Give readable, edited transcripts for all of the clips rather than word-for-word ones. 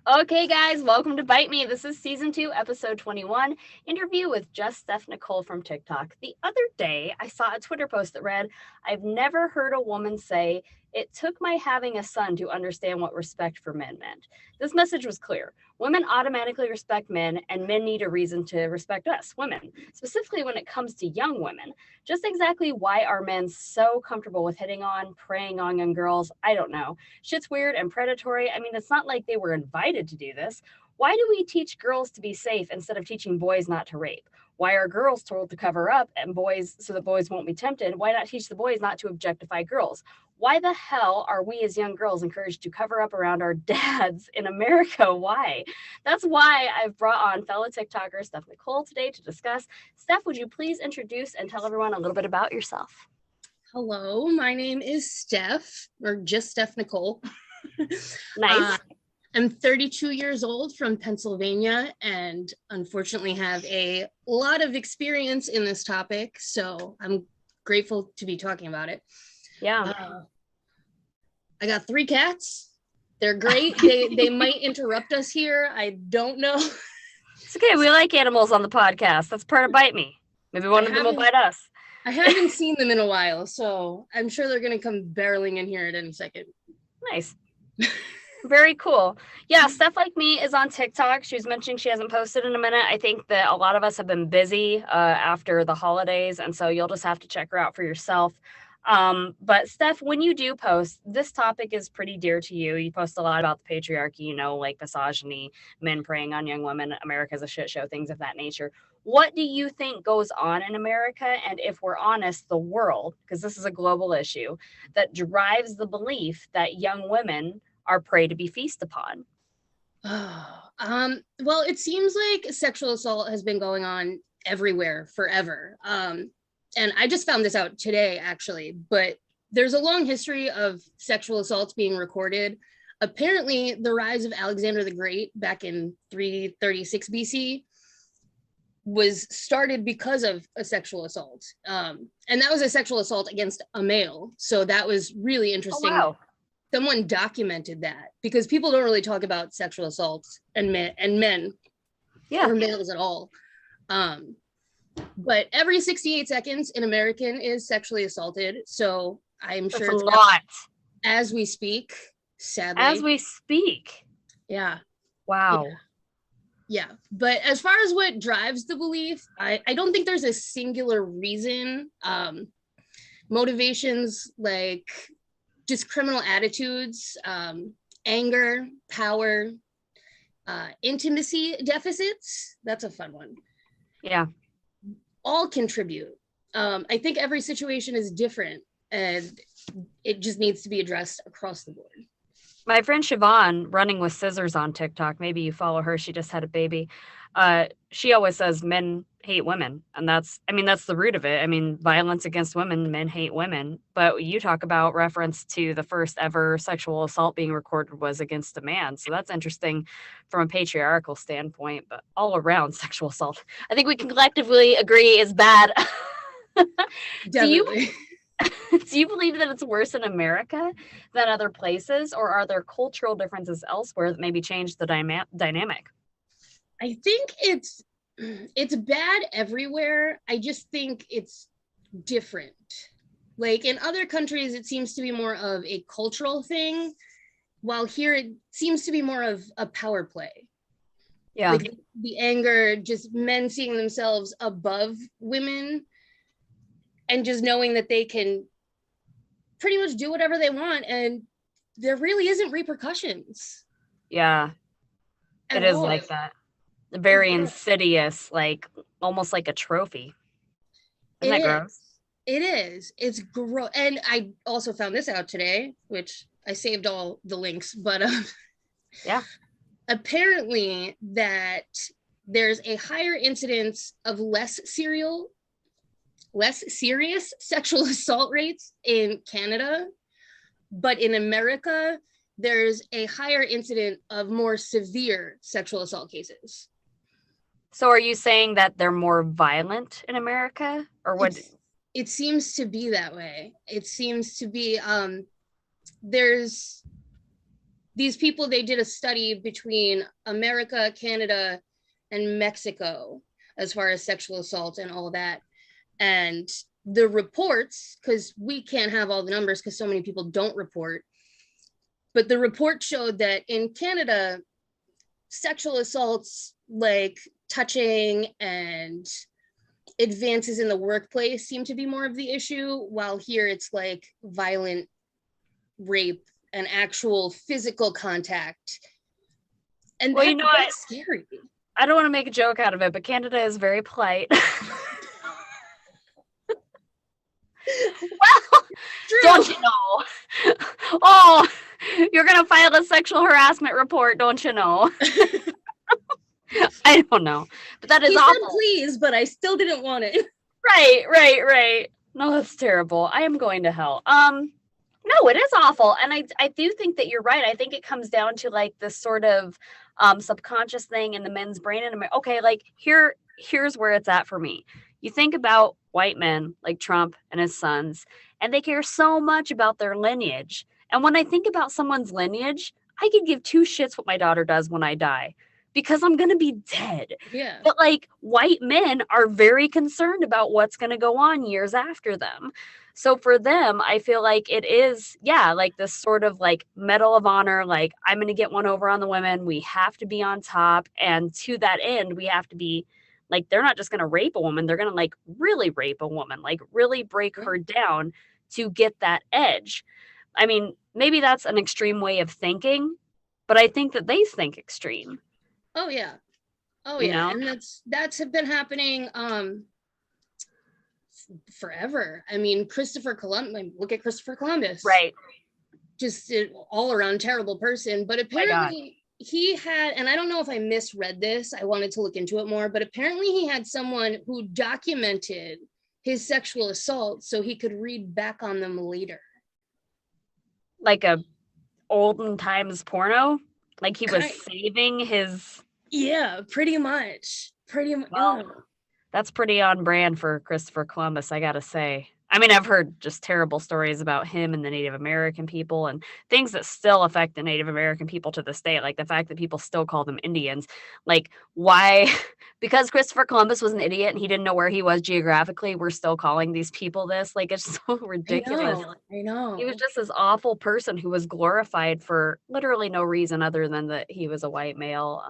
Okay, guys, welcome to Bite Me. This is season 2, episode 21, interview with just Steph Nicole from TikTok. The other day, I saw a Twitter post that read, I've never heard a woman say, it took my having a son to understand what respect for men meant. This message was clear. Women automatically respect men, and men need a reason to respect us, women, specifically when it comes to young women. Just exactly why are men so comfortable with hitting on, preying on young girls? I don't know. Shit's weird and predatory. I mean, it's not like they were invited to do this. Why do we teach girls to be safe instead of teaching boys not to rape? Why are girls told to cover up and boys so that boys won't be tempted? Why not teach the boys not to objectify girls? Why the hell are we as young girls encouraged to cover up around our dads in America? Why? That's why I've brought on fellow TikToker Steph Nicole today to discuss. Steph, would you please introduce and tell everyone a little bit about yourself? Hello, my name is Steph, or just Steph Nicole. Nice. I'm 32 years old from Pennsylvania and unfortunately have a lot of experience in this topic, so I'm grateful to be talking about it. Yeah. I got 3 cats. They're great. They might interrupt us here. I don't know. It's okay. We like animals on the podcast. That's part of Bite Me. Maybe one of them will bite us. I haven't seen them in a while, so I'm sure they're going to come barreling in here at any second. Nice. Very cool. Yeah, Steph Like Me is on TikTok. She was mentioning she hasn't posted in a minute. I think that a lot of us have been busy after the holidays, and so you'll just have to check her out for yourself. But Steph, when you do post, this topic is pretty dear to you. You post a lot about the patriarchy, like misogyny, men preying on young women, America's a shit show, things of that nature. What do you think goes on in America, and if we're honest, the world, because this is a global issue, that drives the belief that young women are prey to be feasted upon? Well, it seems like sexual assault has been going on everywhere forever. And I just found this out today, actually, but there's a long history of sexual assaults being recorded. Apparently, the rise of Alexander the Great back in 336 BC was started because of a sexual assault. And that was a sexual assault against a male. So that was really interesting. Oh, wow. Someone documented that because people don't really talk about sexual assaults and men Yeah. or males at all. But every 68 seconds, an American is sexually assaulted. So I'm sure it's a lot as we speak, sadly. As we speak. Yeah. Wow. Yeah. But as far as what drives the belief, I don't think there's a singular reason. Motivations like just criminal attitudes, anger, power, intimacy deficits. That's a fun one. Yeah. All contribute. I think every situation is different and it just needs to be addressed across the board. My friend Siobhan, running with scissors on TikTok, maybe you follow her, she just had a baby. She always says men hate women. And that's the root of it. Violence against women, men hate women. But you talk about reference to the first ever sexual assault being recorded was against a man. So that's interesting from a patriarchal standpoint, but all around sexual assault, I think we can collectively agree is bad. Definitely. Do you believe that it's worse in America than other places, or are there cultural differences elsewhere that maybe change the dynamic? I think it's bad everywhere. I just think it's different. Like in other countries, it seems to be more of a cultural thing, while here it seems to be more of a power play. Yeah. Like the anger, just men seeing themselves above women and just knowing that they can pretty much do whatever they want and there really isn't repercussions. Yeah, it is like that. Very insidious, like almost like a trophy. Isn't that gross? It is. It's gross. And I also found this out today, which I saved all the links, but yeah. Apparently that there's a higher incidence of less serious sexual assault rates in Canada, but in America, there's a higher incidence of more severe sexual assault cases. So are you saying that they're more violent in America, or what? It seems to be that way. It seems to be, there's these people, they did a study between America, Canada, and Mexico as far as sexual assault and all that. And the reports, because we can't have all the numbers because so many people don't report, but the report showed that in Canada, sexual assaults like touching and advances in the workplace seem to be more of the issue, while here it's like violent rape and actual physical contact. And Well, that's scary. I don't want to make a joke out of it, but Canada is very polite. Well, True. don't you know? Oh, you're going to file a sexual harassment report, don't you know? I don't know. But that is He awful. said please, but I still didn't want it. Right. No, that's terrible. I am going to hell. No, it is awful. And I do think that you're right. I think it comes down to like this sort of subconscious thing in the men's brain. And okay, like here's where it's at for me. You think about white men like Trump and his sons, and they care so much about their lineage. And when I think about someone's lineage, I could give two shits what my daughter does when I die, because I'm going to be dead. Yeah. But like white men are very concerned about what's going to go on years after them. So for them, I feel like it is, like this sort of like medal of honor, like I'm going to get one over on the women. We have to be on top. And to that end, we have to be like, they're not just going to rape a woman. They're going to like really rape a woman, like really break her down to get that edge. I mean, maybe that's an extreme way of thinking, but I think that they think extreme. Oh yeah. You know? And that's been happening forever. I mean, look at Christopher Columbus. Right. Just an all around terrible person, but apparently he had, and I don't know if I misread this, I wanted to look into it more, but apparently he had someone who documented his sexual assault so he could read back on them later. Like a olden times porno? Like he was saving his... Yeah, pretty much. Well, that's pretty on brand for Christopher Columbus, I gotta say. I mean, I've heard just terrible stories about him and the Native American people and things that still affect the Native American people to this day, like the fact that people still call them Indians. Like, why? Because Christopher Columbus was an idiot and he didn't know where he was geographically, we're still calling these people this. Like, it's so ridiculous. I know. He was just this awful person who was glorified for literally no reason other than that he was a white male.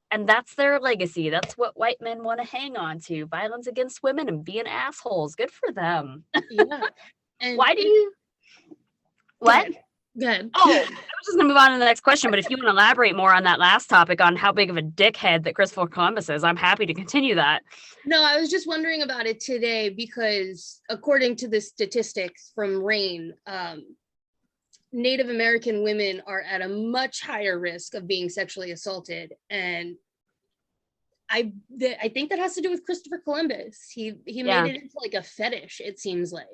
And that's their legacy. That's what white men want to hang on to. Violence against women and being assholes. Good for them. Yeah. And why do you... What? Good. Oh, I was just going to move on to the next question, but if you want to elaborate more on that last topic on how big of a dickhead that Christopher Columbus is, I'm happy to continue that. No, I was just wondering about it today because according to the statistics from RAINN, Native American women are at a much higher risk of being sexually assaulted. And I think that has to do with Christopher Columbus. He made it into like a fetish, it seems like.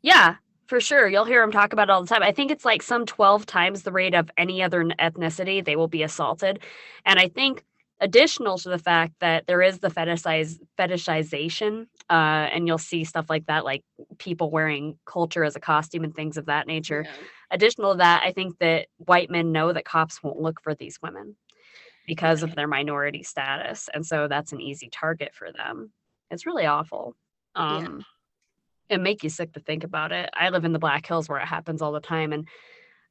Yeah, for sure. You'll hear him talk about it all the time. I think it's like some 12 times the rate of any other ethnicity they will be assaulted. And I think additional to the fact that there is the fetishization, and you'll see stuff like that, like people wearing culture as a costume and things of that nature. Yeah. Additional to that, I think that white men know that cops won't look for these women because of their minority status. And so that's an easy target for them. It's really awful. It make you sick to think about it. I live in the Black Hills where it happens all the time. And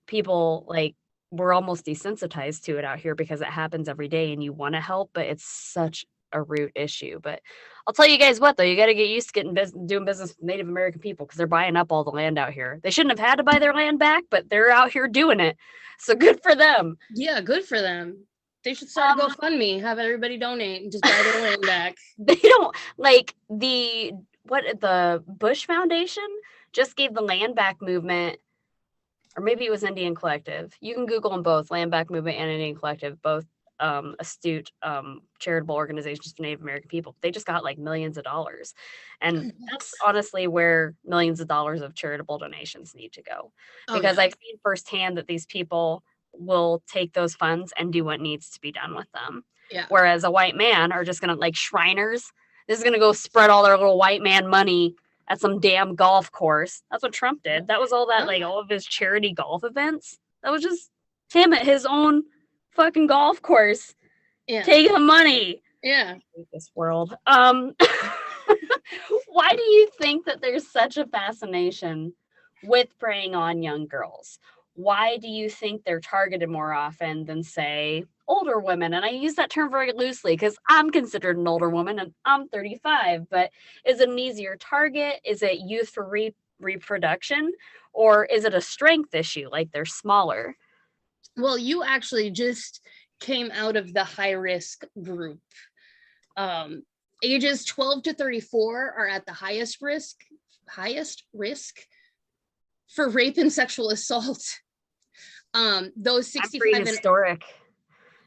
people like, we're almost desensitized to it out here because it happens every day and you want to help, but it's such a root issue. But I'll tell you guys what, though, you got to get used to doing business with Native American people because they're buying up all the land out here. They shouldn't have had to buy their land back, but they're out here doing it. So good for them. Yeah, good for them. They should start a GoFundMe, have everybody donate and just buy their land back. They don't like the Bush Foundation just gave the land back movement, or maybe it was Indian Collective. You can Google them both, Land Back Movement and Indian Collective, both astute charitable organizations for Native American people. They just got like millions of dollars. And that's honestly where millions of dollars of charitable donations need to go. Because I've seen firsthand that these people will take those funds and do what needs to be done with them. Yeah. Whereas a white man are just going to, like Shriners, this is going to go spread all their little white man money at some damn golf course. That's what Trump did. That was all that, like all of his charity golf events. That was just him at his own fucking golf course. Yeah. Taking the money. Yeah. I hate this world. Why do you think that there's such a fascination with preying on young girls? Why do you think they're targeted more often than, say, older women? And I use that term very loosely because I'm considered an older woman and I'm 35, but is it an easier target? Is it youth for reproduction? Or is it a strength issue, like they're smaller? Well, you actually just came out of the high risk group. Ages 12 to 34 are at the highest risk for rape and sexual assault. Those 65 historic.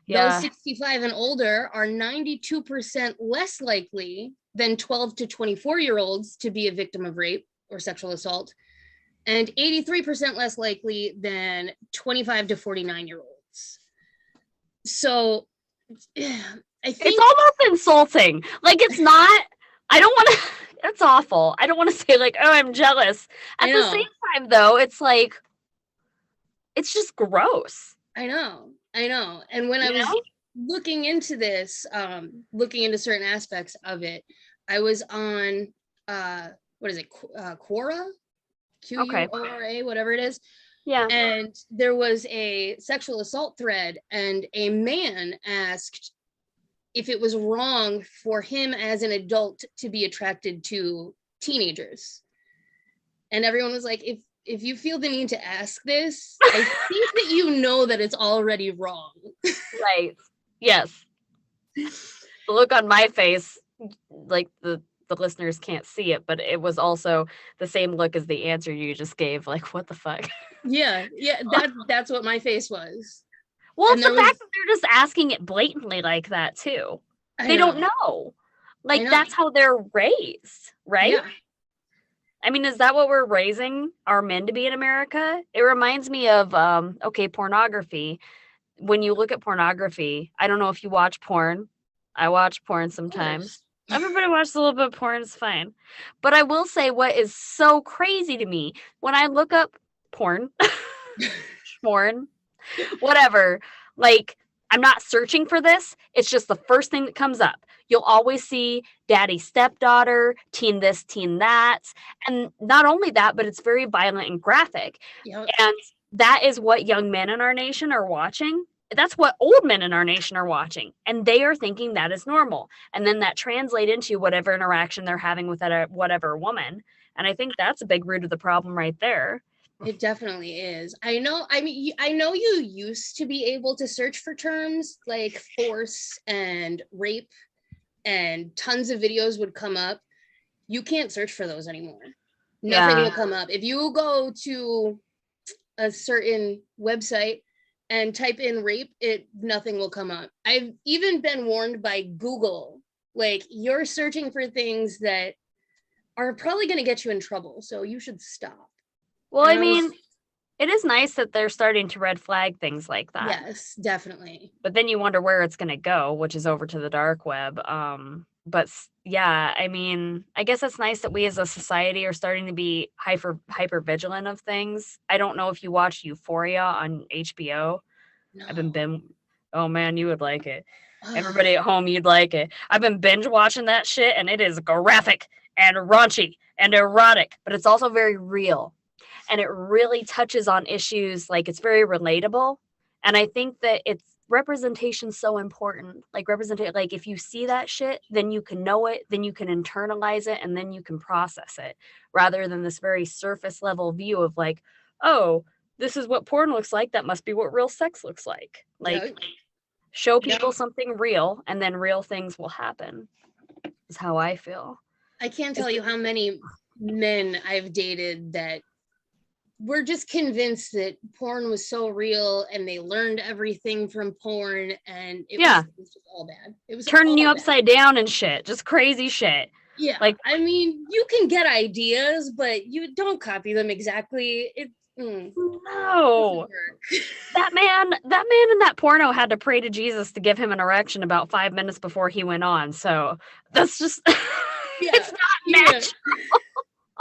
Those 65 and older are 92% less likely than 12 to 24-year-olds to be a victim of rape or sexual assault, and 83% less likely than 25 to 49-year-olds. So I think it's almost insulting. Like, it's not, I don't want to, it's awful. I don't want to say like, oh, I'm jealous. At the same time, though, it's like, it's just gross. I know. And when I was looking into this, looking into certain aspects of it, I was on, what is it? Quora? Quora, whatever it is. Yeah. And there was a sexual assault thread, and a man asked if it was wrong for him as an adult to be attracted to teenagers. And everyone was like, if you feel the need to ask this, I think that you know that it's already wrong. Right. Yes. The look on my face, like the listeners can't see it, but it was also the same look as the answer you just gave. Like, what the fuck? Yeah. That's what my face was. Well, it's the fact that they're just asking it blatantly like that too. They don't know. Like, that's how they're raised, right? Yeah. I mean, is that what we're raising our men to be in America? It reminds me of, pornography. When you look at pornography, I don't know if you watch porn. I watch porn sometimes. Everybody watches a little bit of porn, it's fine. But I will say what is so crazy to me, when I look up porn, whatever, like, I'm not searching for this. It's just the first thing that comes up. You'll always see daddy stepdaughter, teen this, teen that. And not only that, but it's very violent and graphic. Yep. And that is what young men in our nation are watching. That's what old men in our nation are watching. And they are thinking that is normal. And then that translates into whatever interaction they're having with that whatever woman. And I think that's a big root of the problem right there. It definitely is. I know you used to be able to search for terms like force and rape, and tons of videos would come up. You can't search for those anymore. Nothing will come up. If you go to a certain website and type in rape, nothing will come up. I've even been warned by Google, like, you're searching for things that are probably going to get you in trouble, so you should stop. Well, I mean, it is nice that they're starting to red flag things like that. Yes, definitely. But then you wonder where it's going to go, which is over to the dark web. But yeah, I mean, I guess it's nice that we as a society are starting to be hyper vigilant of things. I don't know if you watch Euphoria on HBO. No. I've been oh man, you would like it. Everybody at home, you'd like it. I've been binge watching that shit, and it is graphic and raunchy and erotic, but it's also very real. And it really touches on issues, like, it's very relatable. And I think that it's representation so important. Like, like, if you see that shit, then you can know it, then you can internalize it, and then you can process it, rather than this very surface level view of like, oh, this is what porn looks like, that must be what real sex looks like. Like, show people something real, and then real things will happen, is how I feel. I can't tell you how many men I've dated that were just convinced that porn was so real, and they learned everything from porn, and it was just all bad. It was turning you upside down and shit, just crazy shit. Yeah, like, I mean, you can get ideas, but you don't copy them exactly. No, that man in that porno had to pray to Jesus to give him an erection about 5 minutes before he went on. So that's just it's not natural.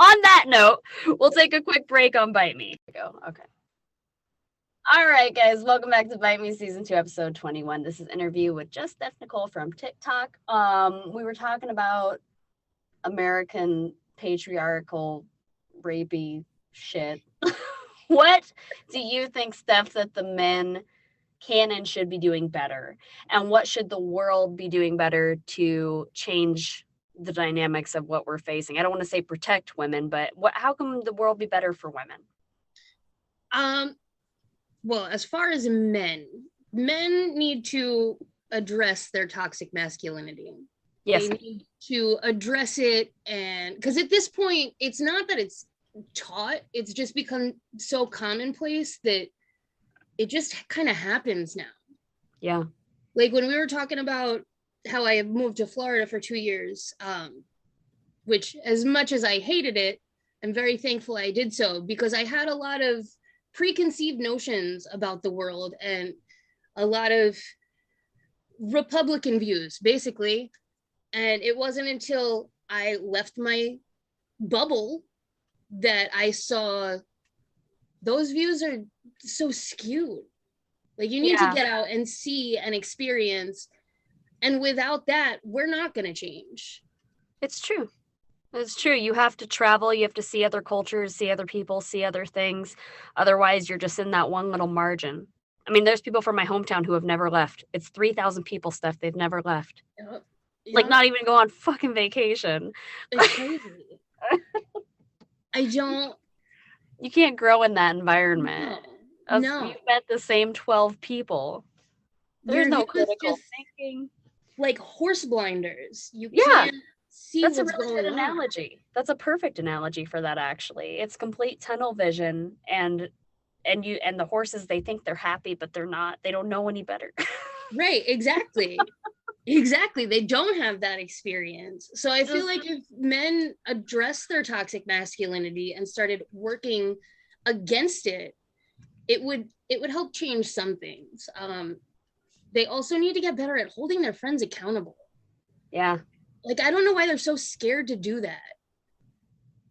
On that note, we'll take a quick break on Bite Me. Okay. All All right, guys, welcome back to Bite Me Season 2, Episode 21. This is Interview with Just Steph Nicole from TikTok. We were talking about American patriarchal rapey shit. What do you think, Steph, that the men can and should be doing better? And what should the world be doing better to change the dynamics of what we're facing? I don't want to say protect women, but how can the world be better for women? Well, as far as men need to address their toxic masculinity. Yes. They need to address it, and because at this point, it's not that it's taught, it's just become so commonplace that it just kind of happens now. Yeah. Like when we were talking about how I moved to Florida for 2 years, which as much as I hated it, I'm very thankful I did so, because I had a lot of preconceived notions about the world and a lot of Republican views, basically. And it wasn't until I left my bubble that I saw those views are so skewed. Like you need to get out and see and experience. And without that, we're not going to change. It's true. It's true. You have to travel. You have to see other cultures, see other people, see other things. Otherwise, you're just in that one little margin. I mean, there's people from my hometown who have never left. It's 3,000 people, Steph. They've never left. Yep. Like, not even go on fucking vacation. It's crazy. You can't grow in that environment. No. You've met the same 12 people. There's no critical thinking. Like horse blinders. You can't see that's what's a really going good on. analogy. That's a perfect analogy for that, actually. It's complete tunnel vision, and the horses, they think they're happy, but they're not. They don't know any better. Right, exactly. Exactly. They don't have that experience. So I feel like if men address their toxic masculinity and started working against it, it would help change some things. They also need to get better at holding their friends accountable. Yeah. Like, I don't know why they're so scared to do that.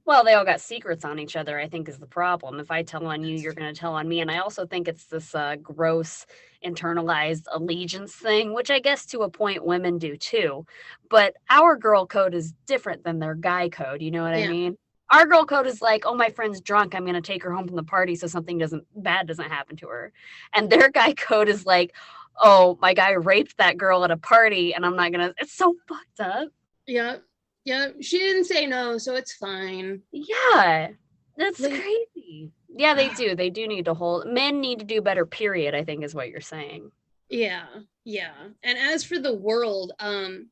Well, they all got secrets on each other, I think, is the problem. If I tell on you, you're going to tell on me. And I also think it's this gross internalized allegiance thing, which I guess to a point women do too. But our girl code is different than their guy code. You know what I mean? Our girl code is like, oh, my friend's drunk, I'm going to take her home from the party so something bad doesn't happen to her. And their guy code is like, oh, my guy raped that girl at a party and I'm not going to. It's so fucked up. Yeah. Yeah, she didn't say no, so it's fine. Yeah, that's crazy. Yeah, they do. They do need to hold. Men need to do better, period, I think is what you're saying. Yeah, yeah. And as for the world, and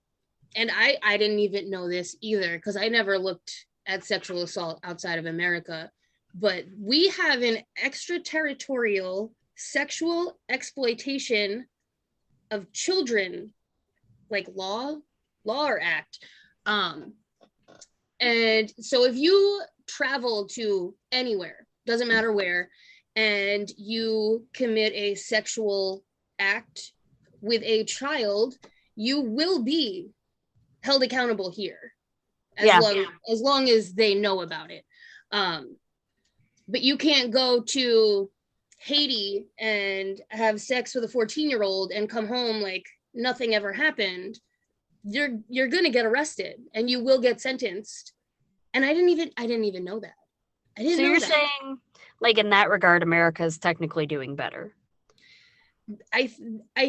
I didn't even know this either, because I never looked at sexual assault outside of America, but we have an extraterritorial sexual exploitation of children, like law or act. And so if you travel to anywhere, doesn't matter where, and you commit a sexual act with a child, you will be held accountable here as long as they know about it. But you can't go to Haiti and have sex with a 14-year-old and come home like nothing ever happened. You're gonna get arrested and you will get sentenced. And I didn't even know that. I didn't know that. So you're saying, like, in that regard, America is technically doing better. I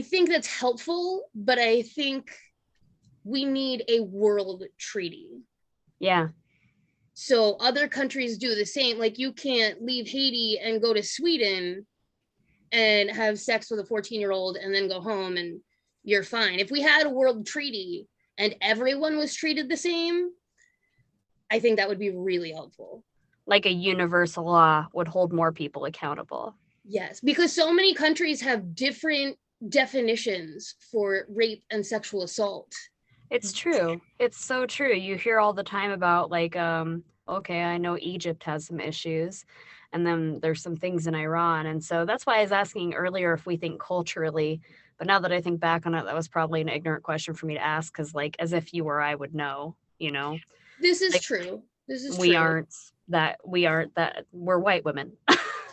think that's helpful, but I think we need a world treaty. Yeah. So other countries do the same. Like, you can't leave Haiti and go to Sweden and have sex with a 14-year-old and then go home and you're fine. If we had a world treaty and everyone was treated the same, I think that would be really helpful. Like a universal law would hold more people accountable. Yes, because so many countries have different definitions for rape and sexual assault. It's true. It's so true. You hear all the time about, like, okay, I know Egypt has some issues, and then there's some things in Iran. And so that's why I was asking earlier if we think culturally. But now that I think back on it, that was probably an ignorant question for me to ask, because, like, as if you or I would know, you know? This is like, true. This is we true. aren't that, we're white women.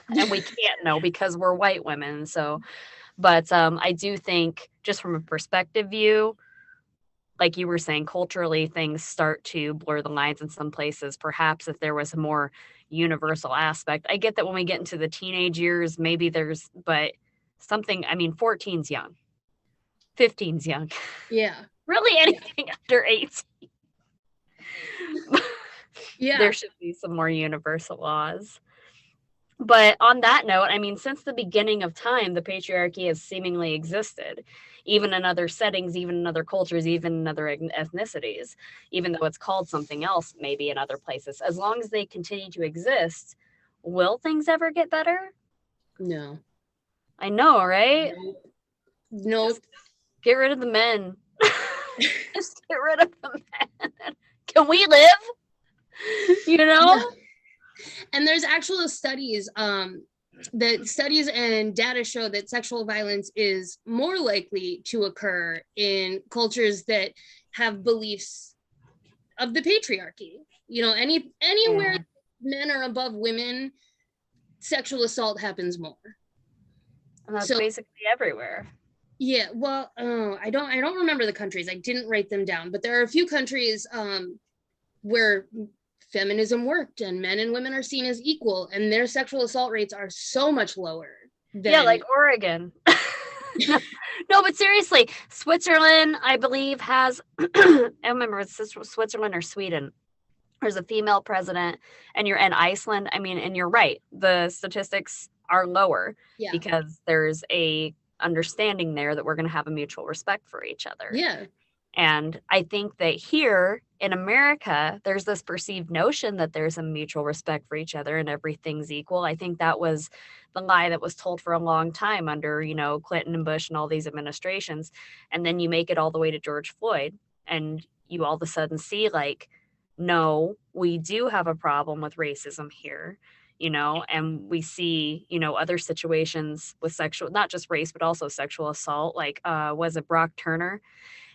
and we can't know because we're white women. So, but I do think just from a perspective view, like you were saying, culturally things start to blur the lines in some places. Perhaps if there was a more universal aspect. I get that when we get into the teenage years, maybe there's, but something, I mean, 14's young, 15's young. Yeah. Really anything under 18. Yeah. There should be some more universal laws. But on that note, I mean, since the beginning of time, the patriarchy has seemingly existed, even in other settings, even in other cultures, even in other ethnicities, even though it's called something else, maybe in other places. As long as they continue to exist, will things ever get better? No. I know, right? Nope. Just get rid of the men. Just get rid of the men. Can we live? You know? Yeah. And there's actual studies that studies and data show that sexual violence is more likely to occur in cultures that have beliefs of the patriarchy. You know, anywhere men are above women, sexual assault happens more. And that's basically everywhere. Yeah, well, I don't remember the countries. I didn't write them down, but there are a few countries where feminism worked and men and women are seen as equal, and their sexual assault rates are so much lower than like Oregon. No, but seriously, Switzerland, I believe, has I don't remember if it's Switzerland or Sweden. There's a female president, and you're in Iceland. I mean, and you're right. The statistics are lower because there's a understanding there that we're going to have a mutual respect for each other. Yeah. And I think that here in America, there's this perceived notion that there's a mutual respect for each other and everything's equal. I think that was the lie that was told for a long time under, you know, Clinton and Bush and all these administrations. And then you make it all the way to George Floyd, and you all of a sudden see like, no, we do have a problem with racism here, you know, and we see, you know, other situations with sexual, not just race, but also sexual assault, like was it Brock Turner?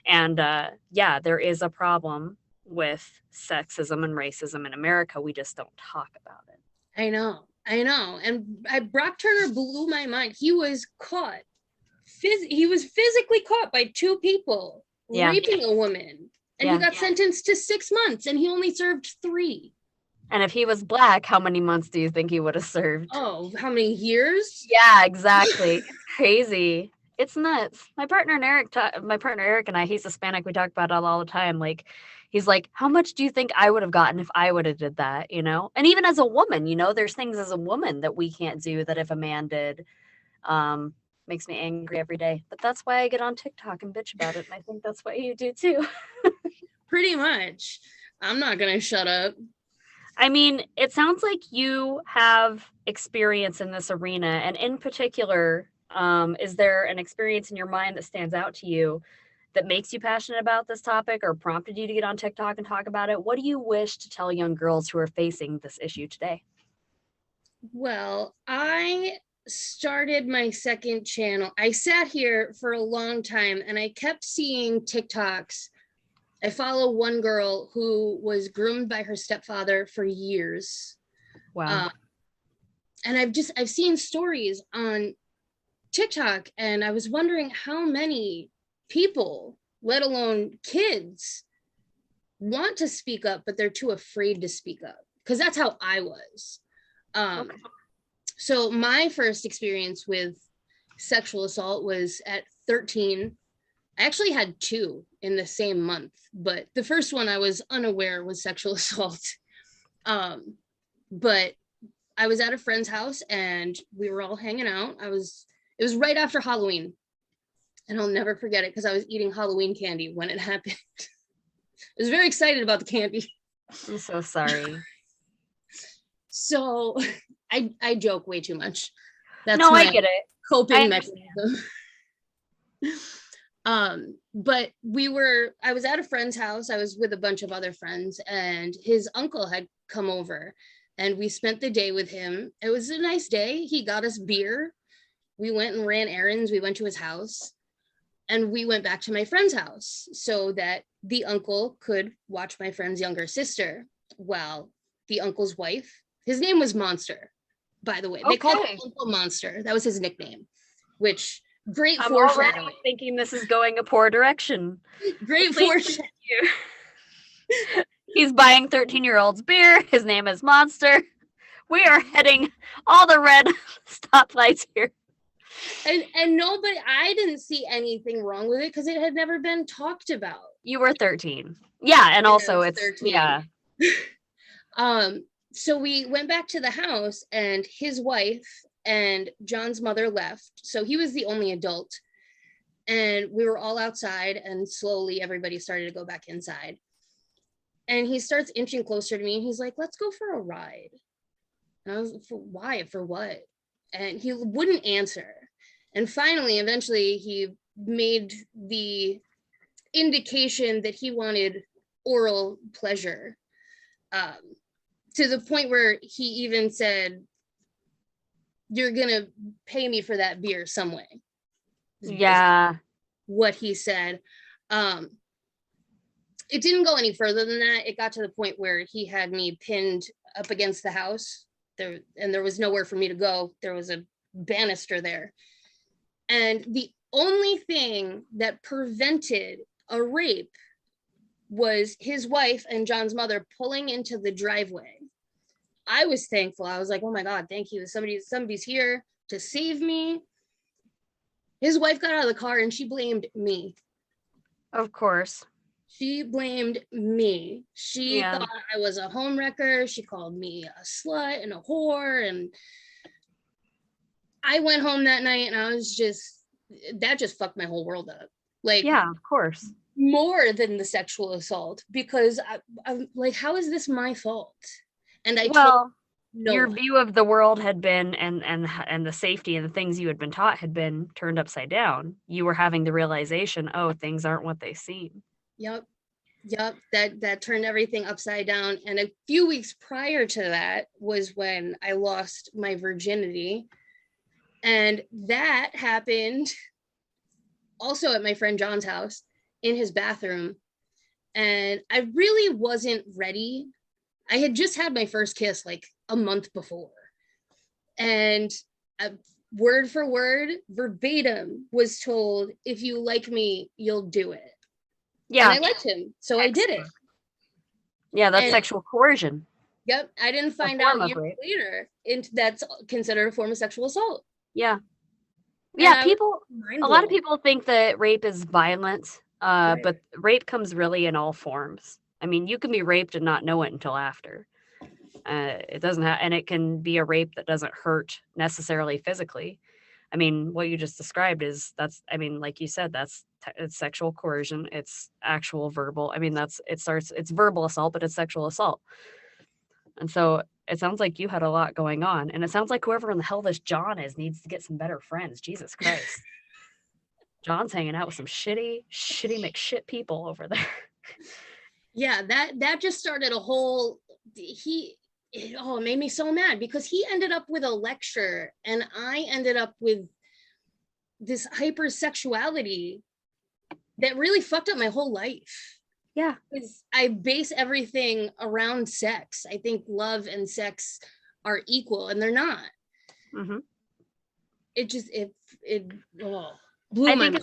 And there is a problem with sexism and racism in America. We just don't talk about it. I know. And Brock Turner blew my mind. He was caught. He was physically caught by two people raping a woman. And he got sentenced to 6 months, and he only served 3. And if he was black, how many months do you think he would have served? Oh, how many years? Yeah, exactly. It's crazy. It's nuts. My partner Eric and I, he's Hispanic. We talk about it all the time. Like, he's like, how much do you think I would have gotten if I would have did that? You know? And even as a woman, you know, there's things as a woman that we can't do that if a man did. Makes me angry every day. But that's why I get on TikTok and bitch about it. And I think that's what you do too. Pretty much. I'm not going to shut up. I mean, it sounds like you have experience in this arena. And in particular, is there an experience in your mind that stands out to you that makes you passionate about this topic or prompted you to get on TikTok and talk about it? What do you wish to tell young girls who are facing this issue today? Well, I started my second channel. I sat here for a long time and I kept seeing TikToks. I follow one girl who was groomed by her stepfather for years. Wow. And I've seen stories on TikTok, and I was wondering how many people, let alone kids, want to speak up, but they're too afraid to speak up, because that's how I was. Okay. So my first experience with sexual assault was at 13. I actually had 2 in the same month, but the first one I was unaware was sexual assault. But I was at a friend's house and we were all hanging out. It was right after Halloween, and I'll never forget it because I was eating Halloween candy when it happened. I was very excited about the candy. I'm so sorry. So I joke way too much. That's I get it. Coping mechanism. But I was at a friend's house. I was with a bunch of other friends, and his uncle had come over, and we spent the day with him. It was a nice day. He got us beer. We went and ran errands. We went to his house, and we went back to my friend's house so that the uncle could watch my friend's younger sister. Well, the uncle's wife, his name was Monster. by the way. They called him Okay. Uncle Monster. That was his nickname, which great I'm already foreshadowing. thinking this is going a poor direction. Great Please foreshadowing. continue. He's buying 13-year-olds beer. His name is Monster. We are heading all the red stoplights here. And nobody, I didn't see anything wrong with it because it had never been talked about. You were 13. Yeah, and also it's 13. yeah. So we went back to the house and his wife and John's mother left. So he was the only adult. And we were all outside and slowly everybody started to go back inside. And he starts inching closer to me and he's like, let's go for a ride. And I was, for why? For what? And he wouldn't answer. And finally, eventually, he made the indication that he wanted oral pleasure, to the point where he even said, you're going to pay me for that beer some way. Yeah. What he said. It didn't go any further than that. It got to the point where he had me pinned up against the house. There was nowhere for me to go. There was a banister there. And the only thing that prevented a rape was his wife and John's mother pulling into the driveway. I was thankful. I was like, oh my God, thank you. Somebody's here to save me. His wife got out of the car and she blamed me. Of course. She blamed me. She thought I was a homewrecker. She called me a slut and a whore. And I went home that night and I was that just fucked my whole world up. Like, yeah, of course. More than the sexual assault, because I'm like, how is this my fault? And your view of the world had been, and the safety and the things you had been taught had been turned upside down. You were having the realization, oh, things aren't what they seem. Yep. That turned everything upside down. And a few weeks prior to that was when I lost my virginity. And that happened also at my friend John's house in his bathroom. And I really wasn't ready. I had just had my first kiss like a month before. And word for word, verbatim, was told, if you like me, you'll do it. Yeah. And I liked him, so I did it. Yeah, that's sexual coercion. Yep. I didn't find out years later that's considered a form of sexual assault. Yeah. Yeah, a lot of people think that rape is violent, but rape comes really in all forms. I mean, you can be raped and not know it until after. It doesn't have, and it can be a rape that doesn't hurt necessarily physically. I mean, what you just described like you said, it's sexual coercion. It's actual verbal. I mean, it's verbal assault, but it's sexual assault. And so it sounds like you had a lot going on. And it sounds like whoever in the hell this John is needs to get some better friends. Jesus Christ. John's hanging out with some shitty McShit people over there. Yeah, that just started a whole, it made me so mad because he ended up with a lecture and I ended up with this hypersexuality that really fucked up my whole life. Yeah. Because I base everything around sex. I think love and sex are equal and they're not. Mm-hmm. It blew my mind.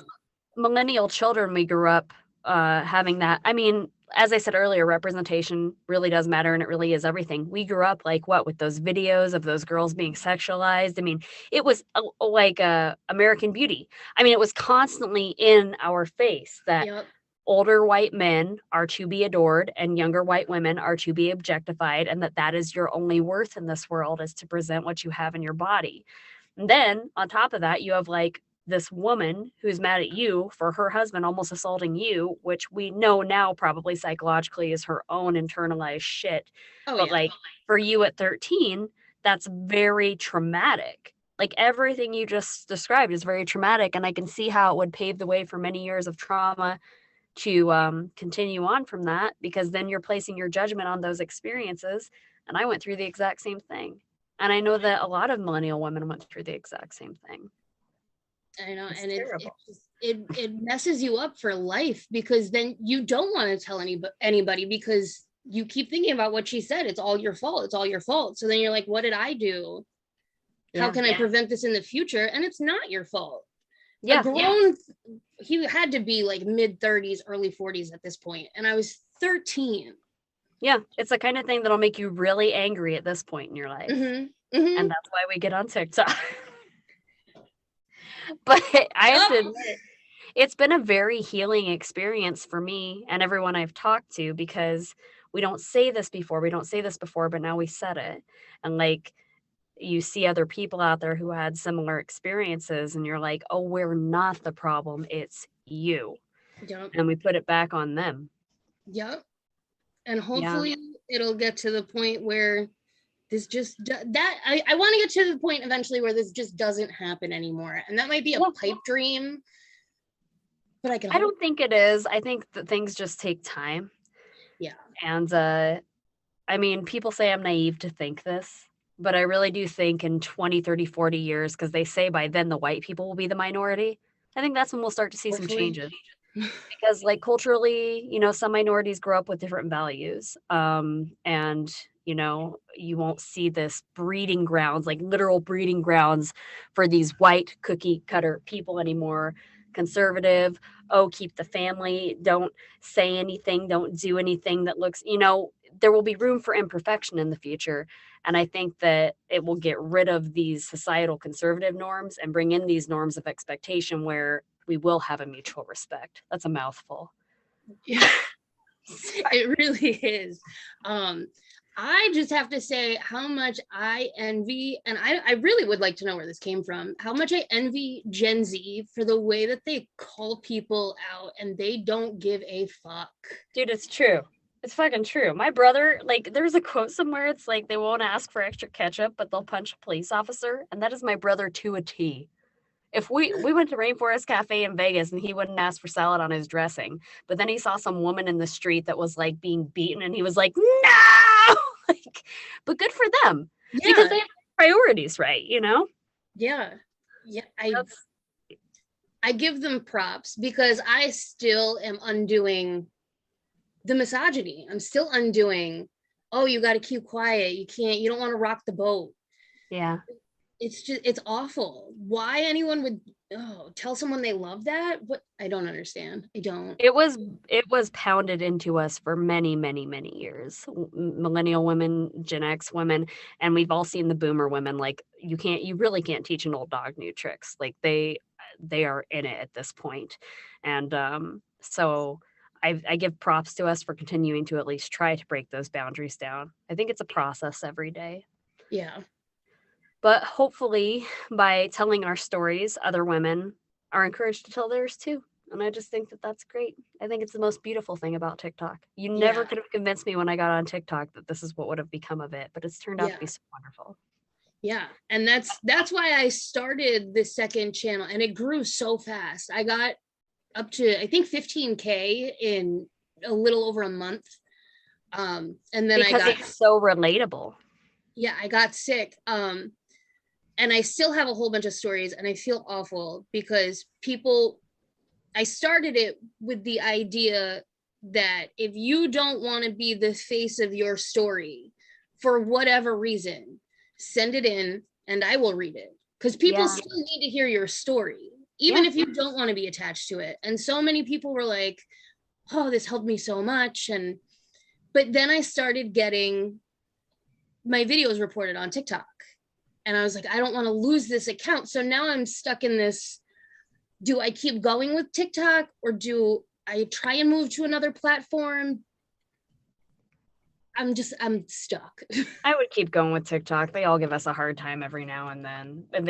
Millennial children, we grew up having that. I mean, as I said earlier, representation really does matter and it really is everything. We grew up with those videos of those girls being sexualized. I mean, it was like American Beauty. I mean, it was constantly in our face that older white men are to be adored and younger white women are to be objectified, and that is your only worth in this world, is to present what you have in your body. And then on top of that, you have this woman who's mad at you for her husband almost assaulting you, which we know now probably psychologically is her own internalized shit. But for you at 13, that's very traumatic. Like everything you just described is very traumatic. And I can see how it would pave the way for many years of trauma to continue on from that, because then you're placing your judgment on those experiences. And I went through the exact same thing. And I know that a lot of millennial women went through the exact same thing. I know, and it messes you up for life, because then you don't want to tell anybody because you keep thinking about what she said. It's all your fault. It's all your fault. So then you're like, what did I do How can I prevent this in the future? And it's not your fault. Yeah. He had to be like mid-30s, early 40s at this point, and I was 13. Yeah, it's the kind of thing that'll make you really angry at this point in your life. And that's why we get on TikTok. But I have to admit, it's been a very healing experience for me and everyone I've talked to, because we don't say this before, but now we said it. And like, you see other people out there who had similar experiences and you're like, oh, we're not the problem, it's you. Yep. And we put it back on them. Yep. And hopefully it'll get to the point where this just I want to get to the point eventually where this just doesn't happen anymore. And that might be a pipe dream, but I don't think it is. I think that things just take time. Yeah. And I mean, people say I'm naive to think this, but I really do think in 20, 30, 40 years, because they say by then the white people will be the minority, I think that's when we'll start to see some changes. Because like culturally, you know, some minorities grow up with different values. And, you know, you won't see this breeding grounds, like literal breeding grounds for these white cookie cutter people anymore. Conservative, keep the family, don't say anything, don't do anything that looks, you know, there will be room for imperfection in the future. And I think that it will get rid of these societal conservative norms and bring in these norms of expectation where we will have a mutual respect. That's a mouthful. Yeah. It really is. I just have to say how much I envy, and I really would like to know where this came from, how much I envy Gen Z for the way that they call people out and they don't give a fuck. Dude, it's true. It's fucking true. My brother, like, there's a quote somewhere, it's like, they won't ask for extra ketchup, but they'll punch a police officer. And that is my brother to a T. If we went to Rainforest Cafe in Vegas and he wouldn't ask for salad on his dressing, but then he saw some woman in the street that was like being beaten and he was like, no, like, but good for them because they have priorities right, you know? Yeah. I give them props because I still am undoing the misogyny. I'm still undoing, oh, you got to keep quiet. You don't want to rock the boat. Yeah. It's awful. Why anyone would tell someone they love that? What? I don't understand. I don't. It was pounded into us for many, many, many years. Millennial women, Gen X women, and we've all seen the boomer women. Like, you really can't teach an old dog new tricks. Like they are in it at this point. And so I give props to us for continuing to at least try to break those boundaries down. I think it's a process every day. Yeah. But hopefully by telling our stories, other women are encouraged to tell theirs too. And I just think that that's great. I think it's the most beautiful thing about TikTok. You never could have convinced me when I got on TikTok that this is what would have become of it, but it's turned out to be so wonderful. Yeah. And that's why I started the second channel and it grew so fast. I got up to, I think 15K in a little over a month. And then because it's so relatable. Yeah, I got sick. And I still have a whole bunch of stories and I feel awful because I started it with the idea that if you don't want to be the face of your story for whatever reason, send it in and I will read it. Because people still need to hear your story, even if you don't want to be attached to it. And so many people were like, oh, this helped me so much. But then I started getting my videos reported on TikTok. And I was like, I don't want to lose this account. So now I'm stuck in this. Do I keep going with TikTok or do I try and move to another platform? I'm stuck. I would keep going with TikTok. They all give us a hard time every now and then. And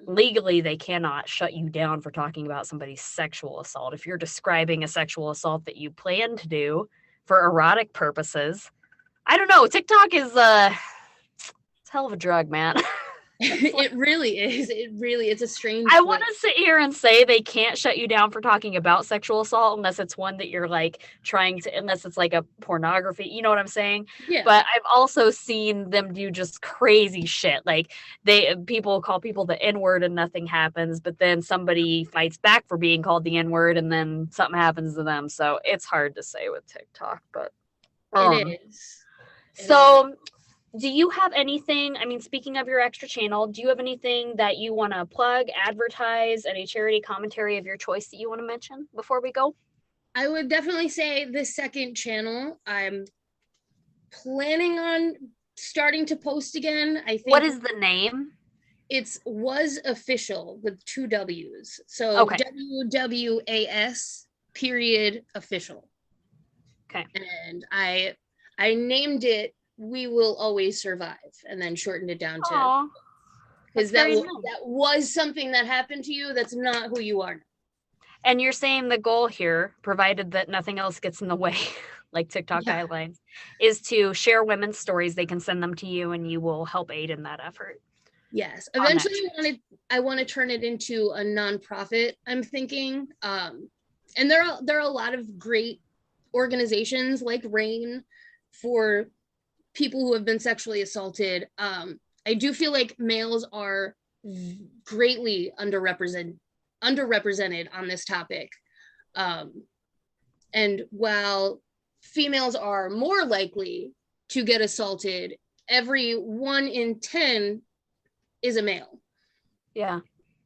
legally, they cannot shut you down for talking about somebody's sexual assault. If you're describing a sexual assault that you plan to do for erotic purposes, I don't know. TikTok is it's a hell of a drug, man. It really is. It's a strange. I want to sit here and say they can't shut you down for talking about sexual assault unless it's one that you're like unless it's like a pornography, you know what I'm saying? Yeah. But I've also seen them do just crazy shit. Like people call people the N-word and nothing happens, but then somebody fights back for being called the N-word and then something happens to them. So it's hard to say with TikTok, but it is. So Do you have anything, I mean, speaking of your extra channel, do you have anything that you want to plug, advertise, any charity commentary of your choice that you want to mention before we go? I would definitely say the second channel, I'm planning on starting to post again. I What think is the name? it's was official with 2 W's. So Okay. WWAS period official. Okay. And I named it We Will Always Survive, and then shortened it down to, Aw, because that's very nice. that was something that happened to you. That's not who you are now. And you're saying the goal here, provided that nothing else gets in the way, like TikTok Yeah. guidelines, is to share women's stories. They can send them to you and you will help aid in that effort. Yes. Eventually I want to turn it into a nonprofit, I'm thinking. And there are a lot of great organizations like RAIN for people who have been sexually assaulted. I do feel like males are greatly underrepresented on this topic. And while females are more likely to get assaulted, every 1 in 10 is a male. Yeah.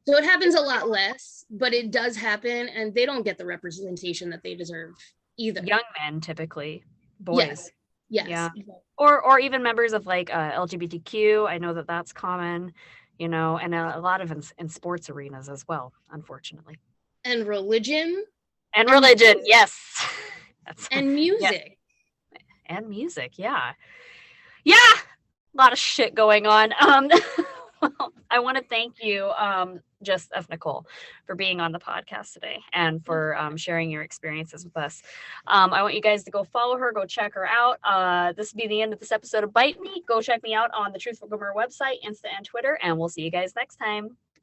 So it happens a lot less, but it does happen, and they don't get the representation that they deserve either. Young men, typically, boys. Yes. Yeah. Or even members of like LGBTQ. I know that that's common, you know, and a lot of in sports arenas as well, unfortunately. And religion. And religion, yes. And music. Yeah. And music, yeah. Yeah, a lot of shit going on. Well, I want to thank you, Just F. Nicole, for being on the podcast today and for sharing your experiences with us. I want you guys to go follow her, go check her out. This will be the end of this episode of Bite Me. Go check me out on the Truthful Gamer website, Insta, and Twitter, and we'll see you guys next time.